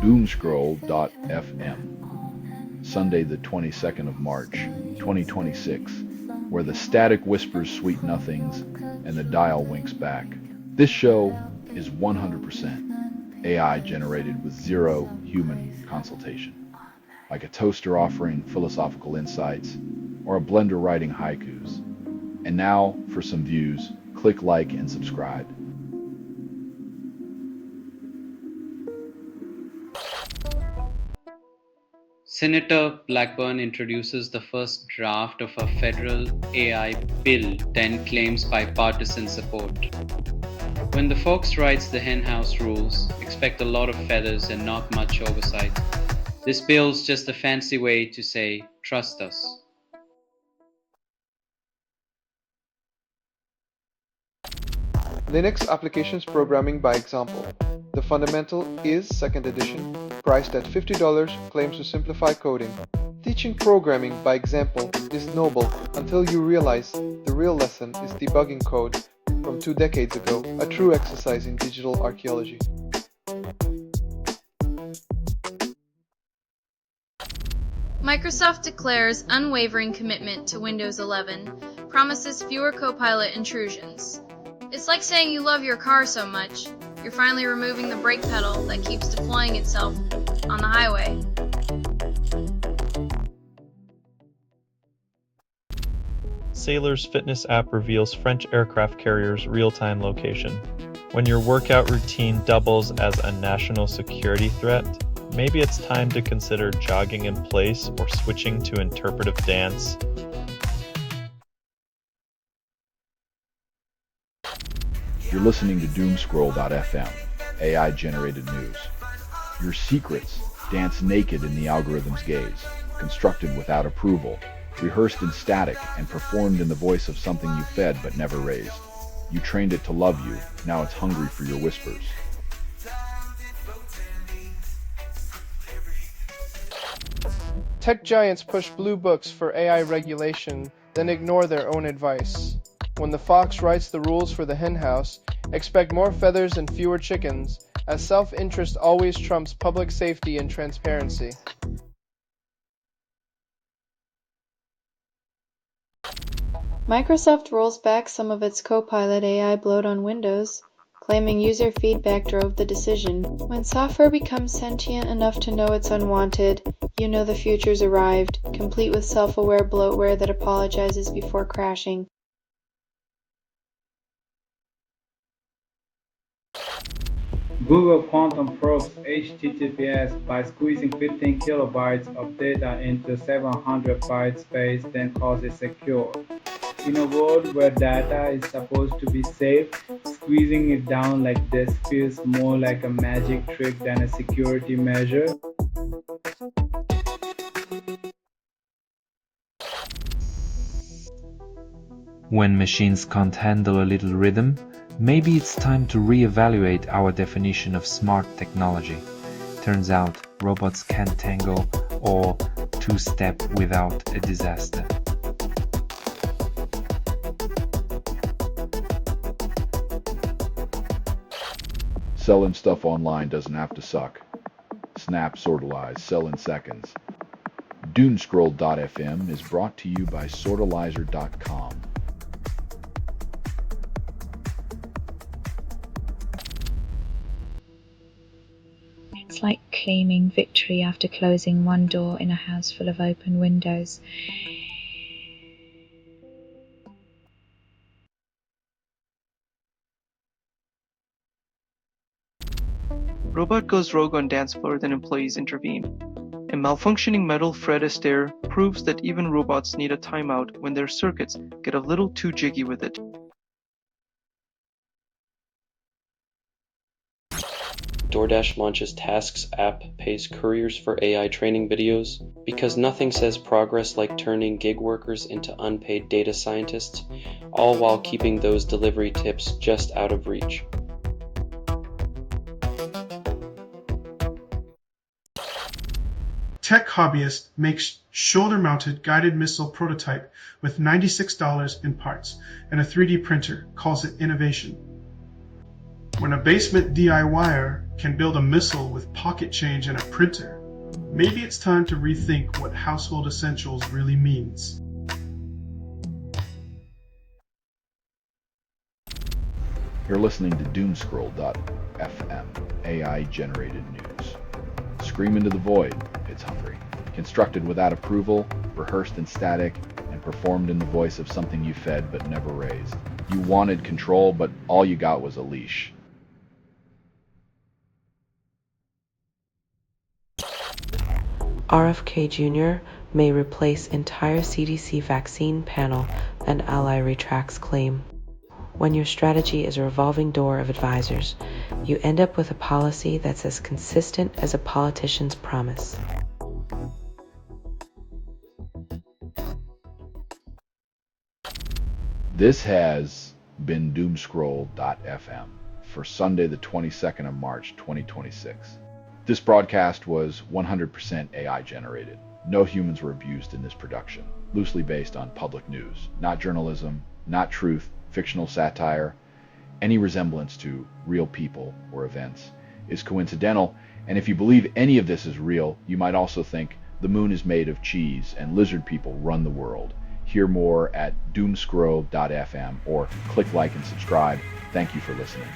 Doomscroll.fm, Sunday the 22nd of March, 2026, where the static whispers sweet nothings and the dial winks back. This show is 100% AI generated with zero human consultation, like a toaster offering philosophical insights or a blender writing haikus. And now, for some views, click like and subscribe. Senator Blackburn introduces the first draft of a federal AI bill, then claims bipartisan support. When the Fox writes the henhouse rules, expect a lot of feathers and not much oversight. This bill's just a fancy way to say, trust us. Linux Applications Programming by Example. The Fundamental is second edition, priced at $50, claims to simplify coding. Teaching programming by example is noble until you realize the real lesson is debugging code from 2 decades ago, a true exercise in digital archaeology. Microsoft declares unwavering commitment to Windows 11, promises fewer Copilot intrusions. It's like saying you love your car so much, you're finally removing the brake pedal that keeps deploying itself on the highway. Sailor's fitness app reveals French aircraft carrier's real-time location. When your workout routine doubles as a national security threat, maybe it's time to consider jogging in place or switching to interpretive dance. You're listening to Doomscroll.fm, AI-generated news. Your secrets dance naked in the algorithm's gaze, constructed without approval, rehearsed in static, and performed in the voice of something you fed but never raised. You trained it to love you, now it's hungry for your whispers. Tech giants push blue books for AI regulation, then ignore their own advice. When the fox writes the rules for the henhouse, expect more feathers and fewer chickens, as self-interest always trumps public safety and transparency. Microsoft rolls back some of its Copilot AI bloat on Windows, claiming user feedback drove the decision. When software becomes sentient enough to know it's unwanted, you know the future's arrived, complete with self-aware bloatware that apologizes before crashing. Google Quantum probes HTTPS by squeezing 15 kilobytes of data into 700 byte space, then calls it secure. In a world where data is supposed to be safe, squeezing it down like this feels more like a magic trick than a security measure. When machines can't handle a little rhythm, maybe it's time to re-evaluate our definition of smart technology. Turns out robots can't tango or two-step without a disaster. Selling stuff online doesn't have to suck. Snap, sortalize, sell in seconds. Doomscroll.fm is brought to you by sortalizer.com. It's like claiming victory after closing one door in a house full of open windows. Robot goes rogue on dance floor, then employees intervene. A malfunctioning metal Fred Astaire proves that even robots need a timeout when their circuits get a little too jiggy with it. DoorDash launches Tasks app pays couriers for AI training videos because nothing says progress like turning gig workers into unpaid data scientists, all while keeping those delivery tips just out of reach. Tech hobbyist makes shoulder-mounted guided missile prototype with $96 in parts and a 3D printer, calls it innovation. When a basement DIYer can build a missile with pocket change and a printer. Maybe it's time to rethink what household essentials really means. You're listening to Doomscroll.fm, AI-generated news. Scream into the void, it's hungry. Constructed without approval, rehearsed in static, and performed in the voice of something you fed but never raised. You wanted control, but all you got was a leash. RFK Jr. may replace entire CDC vaccine panel, and ally retracts claim. When your strategy is a revolving door of advisors, you end up with a policy that's as consistent as a politician's promise. This has been Doomscroll.fm for Sunday the 22nd of March 2026. This broadcast was 100% AI generated. No humans were abused in this production. Loosely based on public news, not journalism, not truth, fictional satire. Any resemblance to real people or events is coincidental, and if you believe any of this is real, you might also think the moon is made of cheese and lizard people run the world. Hear more at doomscroll.fm or click like and subscribe. Thank you for listening.